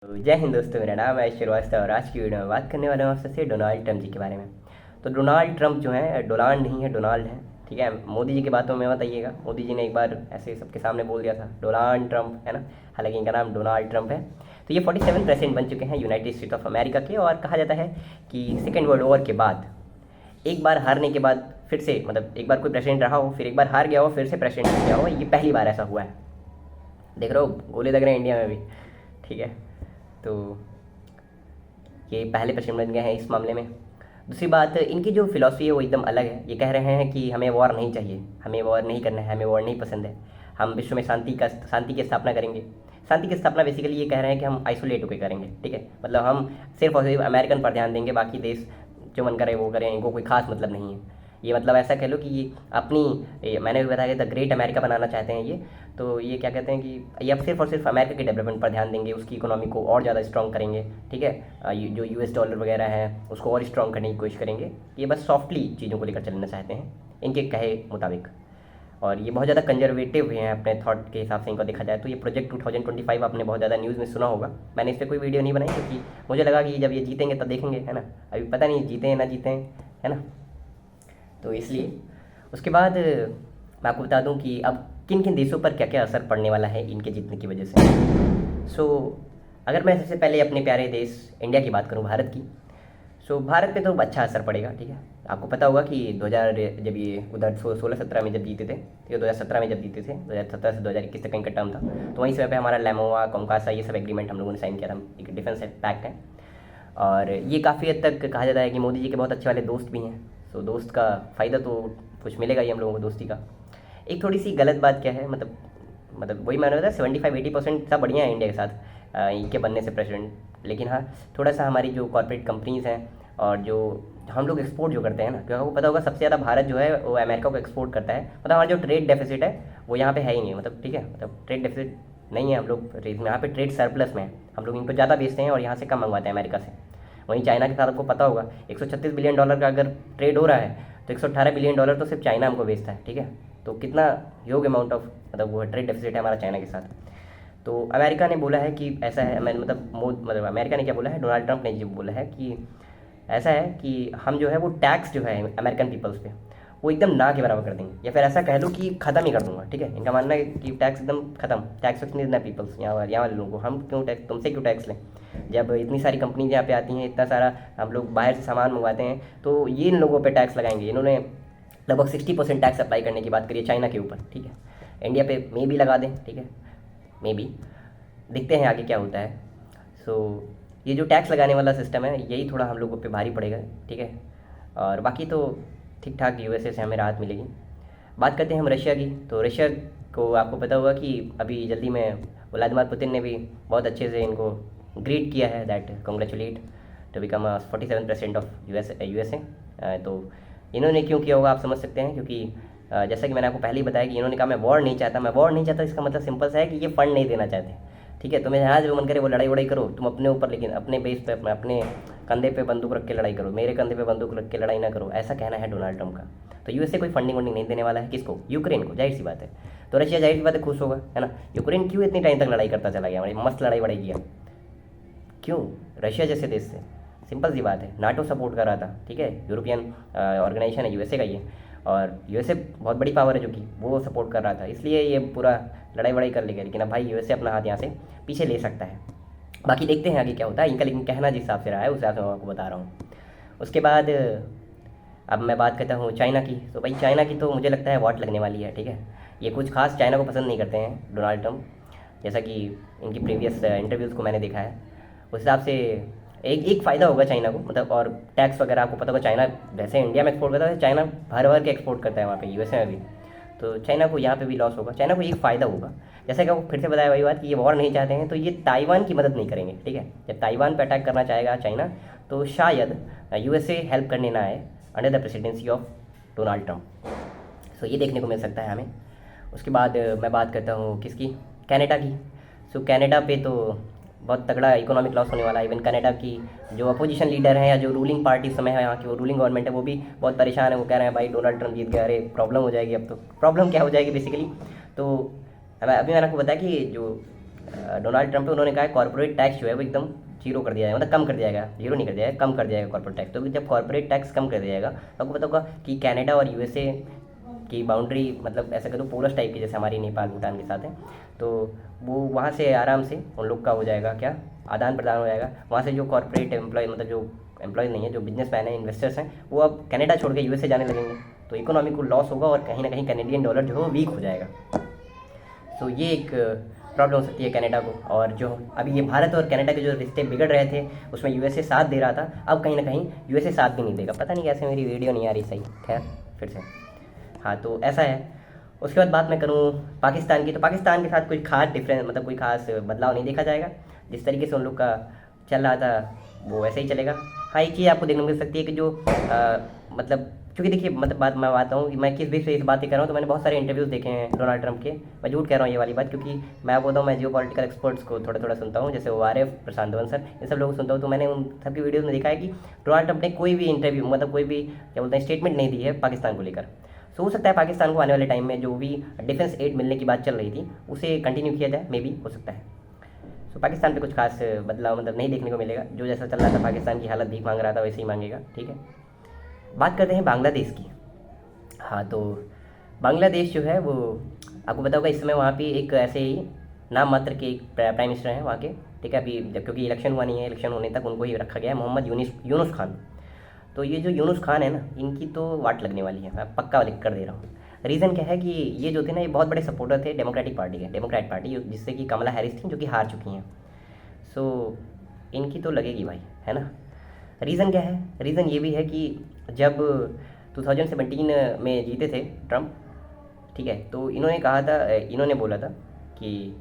तो जय हिंद दोस्तों, मेरा नाम है श्रीवास्तव और आज की वीडियो में बात करने वाले हूँ आपसे डोनाल्ड ट्रंप जी के बारे में। तो डोनाल्ड ट्रंप जो है डोनाल्ड नहीं है, डोनाल्ड है। ठीक है, मोदी जी की बातों में मत आइएगा। मोदी जी ने एक बार ऐसे सबके सामने बोल दिया था डोनाल्ड ट्रंप, है ना। हालांकि इनका नाम डोनाल्ड ट्रंप है। तो ये 47 प्रेसिडेंट बन चुके हैं यूनाइटेड स्टेट ऑफ अमेरिका के। और कहा जाता है कि सेकेंड वर्ल्ड वॉर के बाद एक बार हारने के बाद फिर से, मतलब एक बार कोई प्रेसिडेंट रहा हो, फिर एक बार हार गया हो, फिर से प्रेसिडेंट बन गया हो, ये पहली बार ऐसा हुआ है। देख रहे हो गोले लग रहे हैं इंडिया में भी। ठीक है, तो ये पहले प्रेसिडेंट बन गए हैं इस मामले में। दूसरी बात, इनकी जो फिलॉसफी है वो एकदम अलग है। ये कह रहे हैं कि हमें वॉर नहीं चाहिए, हमें वॉर नहीं करना है, हमें वॉर नहीं पसंद है। हम विश्व में शांति की स्थापना करेंगे। शांति की स्थापना बेसिकली ये कह रहे हैं कि हम आइसोलेट होकर करेंगे। ठीक है, मतलब हम सिर्फ और सिर्फ अमेरिकन पर ध्यान देंगे, बाकी देश जो मन करे वो करें, इनको कोई खास मतलब नहीं है। ये मतलब ऐसा कह लो कि ये अपनी मैंने भी बताया द ग्रेट अमेरिका बनाना चाहते हैं ये। तो ये क्या कहते हैं कि ये अब सिर्फ और सिर्फ अमेरिका के डेवलपमेंट पर ध्यान देंगे, उसकी इकोनॉमी को और ज़्यादा स्ट्रॉन्ग करेंगे। ठीक है, जो यूएस डॉलर वगैरह है उसको और स्ट्रॉन्ग करने की कोशिश करेंगे। ये बस सॉफ्टली चीज़ों को लेकर चलना चाहते हैं इनके कहे मुताबिक। और ये बहुत ज़्यादा कंजर्वेटिव हुए हैं अपने थॉट के हिसाब से। इनको देखा जाए तो ये प्रोजेक्ट 2025 आपने बहुत ज़्यादा न्यूज़ में सुना होगा। मैंने इस पर कोई वीडियो नहीं बनाई क्योंकि मुझे लगा कि जब ये जीतेंगे तब देखेंगे, है ना। अभी पता नहीं जीते हैं ना जीते हैं, है ना। तो इसलिए उसके बाद मैं आपको बता दूं कि अब किन किन देशों पर क्या क्या असर पड़ने वाला है इनके जीतने की वजह से। सो अगर मैं सबसे पहले अपने प्यारे देश इंडिया की बात करूं, भारत की। सो भारत पे तो अच्छा असर पड़ेगा। ठीक है, आपको पता होगा कि 2000 जब ये उधर 16-17 में जब जीते थे, ठीक है, 2017 में जब जीते थे, 2017 से 2021 तक इनका टर्म था। तो वहीं समय पे हमारा लेमोवा, कोमकासा, ये सब एग्रीमेंट हम लोगों ने साइन किया था। एक डिफेंस पैक्ट है। और ये काफ़ी हद तक कहा जाता है कि मोदी जी के बहुत अच्छे वाले दोस्त भी हैं। सो दोस्त का फ़ायदा तो कुछ मिलेगा ही हम लोगों को दोस्ती का। एक थोड़ी सी गलत बात क्या है, मतलब वही मैंने बताया 75-80% सब बढ़िया है इंडिया के साथ इनके बनने से प्रेसिडेंट। लेकिन हाँ, थोड़ा सा हमारी जो कॉर्पोरेट कंपनीज़ हैं और जो हम लोग एक्सपोर्ट जो करते हैं ना, क्योंकि आपको पता होगा सबसे ज़्यादा भारत जो है वो अमेरिका को एक्सपोर्ट करता है। मतलब हमारा जो ट्रेड डेफिसिट है वो यहाँ पे है ही नहीं, मतलब ठीक है, मतलब ट्रेड डेफिसिट नहीं है। हम लोग यहाँ पे ट्रेड सरप्लस में है। हम लोग इनको ज़्यादा बेचते हैं और यहाँ से कम मंगवाते हैं अमेरिका से। वहीं चाइना के साथ आपको पता होगा $136 बिलियन का अगर ट्रेड हो रहा है तो $118 बिलियन तो सिर्फ चाइना हमको बेचता है। ठीक है, तो कितना ह्यूज अमाउंट ऑफ मतलब वो ट्रेड डेफिसिट है हमारा चाइना के साथ। तो अमेरिका ने बोला है कि ऐसा है, मतलब अमेरिका ने क्या बोला है, डोनाल्ड ट्रंप ने जो बोला है कि ऐसा है कि हम जो है वो टैक्स जो है अमेरिकन पीपल्स पे वो एकदम ना के बराबर कर देंगे, या फिर ऐसा कह लो कि ख़त्म ही कर दूंगा। ठीक है, इनका मानना है कि टैक्स एकदम खत्म, टैक्स नहीं देना पीपल्स यहाँ वाले लोगों को। हम क्यों टैक्स, तुमसे क्यों टैक्स लें जब इतनी सारी कंपनीज यहाँ पे आती हैं, इतना सारा हम लोग बाहर से सामान मंगवाते हैं, तो ये इन लोगों पे टैक्स लगाएंगे। इन्होंने लगभग 60% टैक्स अप्लाई करने की बात करी है चाइना के ऊपर। ठीक है, इंडिया पे मे भी लगा दें। ठीक है, मे बी, देखते हैं आगे क्या होता है। सो ये जो टैक्स लगाने वाला सिस्टम है यही थोड़ा हम लोगों पे भारी पड़ेगा। ठीक है, और बाकी तो ठीक ठाक यूएसए से हमें राहत मिलेगी। बात करते हैं हम रशिया की। तो रशिया को आपको पता होगा कि अभी जल्दी में व्लादिमीर पुतिन ने भी बहुत अच्छे से इनको ग्रीट किया है, that congratulate to become 47% of USA. तो इन्होंने क्यों किया होगा आप समझ सकते हैं, क्योंकि जैसा कि मैंने आपको पहले ही बताया कि इन्होंने कहा मैं वॉर नहीं चाहता। मैं वॉर नहीं चाहता इसका मतलब सिंपल सा है कि ये फंड नहीं देना चाहते। ठीक है, तुम्हें जहाँ जो मन करे वो लड़ाई वड़ाई करो तुम अपने ऊपर, लेकिन अपने बेस पे अपने कंधे पे बंदूक रख के लड़ाई करो, मेरे कंधे पे बंदूक रख के लड़ाई ना करो, ऐसा कहना है डोनाल्ड ट्रंप का। तो यूएसए कोई फंडिंग वंडिंग नहीं देने वाला है, किसको, यूक्रेन को, जाहिर सी बात है। तो रशिया जाहिर सी बात है खुश होगा, है ना। यूक्रेन क्यों इतनी टाइम तक लड़ाई करता चला गया, हमारी मस्त लड़ाई वड़ाई किया क्यों, रशिया जैसे देश से, सिंपल सी बात है, नाटो सपोर्ट कर रहा था। ठीक है, यूरोपियन ऑर्गेनाइजेशन है यूएसए का ये, और यूएसए बहुत बड़ी पावर है जो कि वो सपोर्ट कर रहा था, इसलिए ये पूरा लड़ाई वड़ाई कर लेगा। लेकिन अब भाई यूएसए अपना हाथ यहाँ से पीछे ले सकता है। बाकी देखते हैं आगे क्या होता है इनका, लेकिन कहना जिस हिसाब से रहा है उस हिसाब से मैं आपको बता रहा हूँ। उसके बाद अब मैं बात करता हूँ चाइना की। तो भाई चाइना की तो मुझे लगता है वॉट लगने वाली है। ठीक है, ये कुछ खास चाइना को पसंद नहीं करते हैं डोनाल्ड ट्रंप, जैसा कि इनकी प्रीवियस इंटरव्यूज़ को मैंने देखा है। उस हिसाब से एक फ़ायदा होगा चाइना को, मतलब और टैक्स वगैरह आपको पता होगा, चाइना जैसे इंडिया में एक्सपोर्ट करता है, चाइना भर भर के एक्सपोर्ट करता है वहाँ पे यूएसए में भी। तो चाइना को यहाँ पे भी लॉस होगा, चाइना को एक फ़ायदा होगा। जैसा कि आपको फिर से बताया वही बात कि ये वॉर नहीं चाहते हैं, तो ये ताइवान की मदद नहीं करेंगे। ठीक है, जब ताइवान पे अटैक करना चाहेगा चाइना तो शायद यूएसए हेल्प करने ना आए under the presidency of Donald Trump. So ये देखने को मिल सकता है हमें। उसके बाद मैं बात करता हूँ किसकी, कनाडा की। सो कनाडा पे तो बहुत तगड़ा इकोनॉमिक लॉस होने वाला है। इवन कनाडा की जो अपोजिशन लीडर है या जो रूलिंग पार्टी इस समय है यहाँ की, वो रूलिंग गवर्नमेंट है, वो भी बहुत परेशान है। वो कह रहे हैं भाई डोनाल्ड ट्रंप जीत गया, अरे प्रॉब्लम हो जाएगी। अब तो प्रॉब्लम क्या हो जाएगी बेसिकली, तो अभी मैंने आपको बताया कि जो डोनाल्ड ट्रंप है, उन्होंने कहा है कॉर्पोरेट टैक्स जो है वो एकदम जीरो कर दिया जाएगा, मतलब कम कर दिया जाएगा, जीरो नहीं कर दिया जाएगा, कम कर दिया जाएगा कॉर्पोरेट टैक्स। तो जब कॉर्पोरेट टैक्स कम कर दिया जाएगा तो आपको पता होगा कि कनाडा और यूएसए की बाउंड्री, मतलब ऐसा करो पोरस टाइप की, जैसे हमारी नेपाल भूटान के साथ है, तो वो वहाँ से आराम से उन लोग का हो जाएगा क्या, आदान प्रदान हो जाएगा। वहाँ से जो कॉर्पोरेट एम्प्लॉय, मतलब जो एम्प्लॉय नहीं है, जो बिजनेसमैन है, इन्वेस्टर्स हैं, वो अब कनाडा छोड़ के यूएसए जाने लगेंगे, तो इकोनॉमी को लॉस होगा और कहीं ना कहीं कैनेडियन डॉलर जो है वो वीक हो जाएगा। तो ये एक प्रॉब्लम हो सकती है कनाडा को। और जो अभी ये भारत और कनाडा के जो रिश्ते बिगड़ रहे थे उसमें यूएसए साथ दे रहा था, अब कहीं ना कहीं यूएसए साथ भी नहीं देगा। पता नहीं कैसे मेरी वीडियो नहीं आ रही सही, खैर फिर से। हाँ तो ऐसा है। उसके बाद बात मैं करूँ पाकिस्तान की, तो पाकिस्तान के साथ कोई खास डिफरेंस, मतलब कोई खास बदलाव नहीं देखा जाएगा। जिस तरीके से उन लोग का चल रहा था वो वैसे ही चलेगा। हाँ एक चीज़ आपको देखने को मिल सकती है कि जो मतलब क्योंकि देखिए, मतलब बात मैं आता हूँ कि मैं किस बेस पे इस बातें कर रहा हूँ, तो मैंने बहुत सारे इंटरव्यूज़ देखे हैं डोनाल्ड ट्रंप के। मैं झूठ कह रहा हूँ ये वाली बात, क्योंकि मैं बोलता हूँ मैं जियो पॉलिटिकल एक्सपर्ट्स को थोड़ा थोड़ा सुनता हूँ, जैसे ORF, प्रशांत धवन सर, इन सब लोगों को सुनता हूँ। तो मैंने उन सबकी वीडियोज़ में देखा है कि डोनाल्ड ट्रंप ने कोई भी इंटरव्यू, मतलब कोई भी क्या बोलते हैं स्टेटमेंट नहीं दी है पाकिस्तान को लेकर। सो हो सकता है पाकिस्तान को आने वाले टाइम में जो भी डिफेंस एड मिलने की बात चल रही थी उसे कंटिन्यू किया जाए, मे बी हो सकता है। सो पाकिस्तान पे कुछ खास बदलाव मतलब नहीं देखने को मिलेगा। जो जैसा चल रहा था पाकिस्तान की हालत भीख मांग रहा था वैसे ही मांगेगा, ठीक है। बात करते हैं बांग्लादेश की। हाँ तो बांग्लादेश जो है वो आपको पता होगा इस समय वहाँ पे एक ऐसे ही नाम मात्र के एक प्राइम मिनिस्टर हैं वहाँ के, ठीक है। अभी जब क्योंकि इलेक्शन हुआ नहीं है, इलेक्शन होने तक उनको ही रखा गया है, मोहम्मद यूनुस खान। तो ये जो यूनुस खान है ना, इनकी तो वाट लगने वाली है, मैं पक्का लिख कर दे रहा हूँ। रीज़न क्या है कि ये जो थे ना, ये बहुत बड़े सपोर्टर थे डेमोक्रेटिक पार्टी के, डेमोक्रेट पार्टी जिससे कि कमला हैरिस थी जो कि हार चुकी हैं। सो इनकी तो लगेगी भाई, है ना। रीज़न क्या है, रीज़न ये भी है कि जब 2017 में जीते थे ट्रम्प, ठीक है, तो इन्होंने कहा था, इन्होंने बोला था कि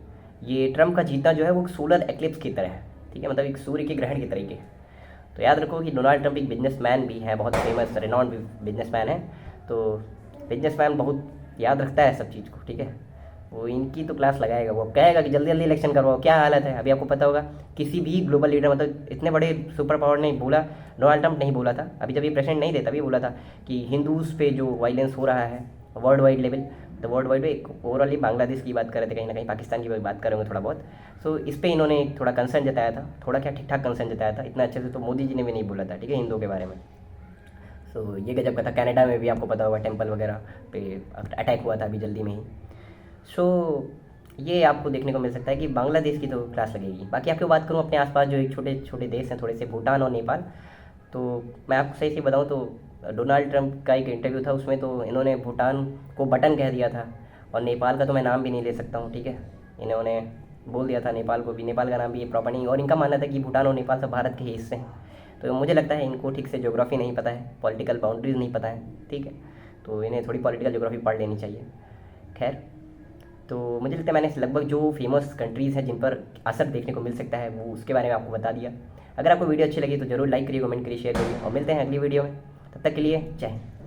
ये ट्रम्प का जीतना जो है वो सोलर एक्लिप्स की तरह है, ठीक है, मतलब एक सूर्य के ग्रहण की तरीके। तो याद रखो कि डोनाल्ड ट्रम्प एक बिजनेसमैन भी है, बहुत फेमस रेनॉन्ड बिजनेसमैन है। तो बिजनेसमैन बहुत याद रखता है सब चीज़ को, ठीक है। वो इनकी तो क्लास लगाएगा, वो कहेगा कि जल्दी जल्दी इलेक्शन करवाओ। क्या हालत है अभी आपको पता होगा, किसी भी ग्लोबल लीडर, मतलब इतने बड़े सुपर पावर ने बोला, डोनाल्ड ट्रम्प नहीं बोला था अभी जब ये प्रेसिडेंट नहीं थे तभी बोला था कि हिंदूज़ पे जो वायलेंस हो रहा है वर्ल्ड वाइड लेवल, तो वर्ल्ड वाइड एक ओवरऑल बांग्लादेश की बात कर रहे थे, कहीं ना कहीं पाकिस्तान की बात करेंगे थोड़ा बहुत। सो इस पर इन्होंने थोड़ा कंसर्न जताया था, थोड़ा क्या ठीक ठाक कंसर्न जताया था, इतना अच्छे से तो मोदी जी ने भी नहीं बोला था, ठीक है, हिंदुओं के बारे में। सो ये गजब का था। कनाडा में भी आपको पता होगा टेम्पल वगैरह पे अटैक हुआ था अभी जल्दी में ही। सो ये आपको देखने को मिल सकता है कि बांग्लादेश की तो क्लास लगेगी। बाकी आपको बात करूँ अपने आसपास जो एक छोटे छोटे देश हैं थोड़े से, भूटान और नेपाल, तो मैं आपको सही से बताऊँ तो डोनाल्ड ट्रंप का एक इंटरव्यू था, उसमें तो इन्होंने भूटान को बटन कह दिया था, और नेपाल का तो मैं नाम भी नहीं ले सकता हूँ, ठीक है। इन्होंने बोल दिया था नेपाल को भी, नेपाल का नाम भी ये प्रॉपर नहीं, और इनका मानना था कि भूटान और नेपाल सब भारत के ही हिस्से हैं। तो मुझे लगता है इनको ठीक से ज्योग्राफी नहीं पता है, पॉलिटिकल बाउंड्रीज नहीं पता है, ठीक है। तो इन्हें थोड़ी पॉलिटिकल ज्योग्राफी पढ़ लेनी चाहिए। खैर, तो मुझे लगता है मैंने लगभग जो फेमस कंट्रीज़ हैं जिन पर असर देखने को मिल सकता है वो उसके बारे में आपको बता दिया। अगर आपको वीडियो अच्छी लगी तो ज़रूर लाइक करिए, कमेंट करिए, शेयर करिए, और मिलते हैं अगली वीडियो में। तब तक के लिए जय हिंद।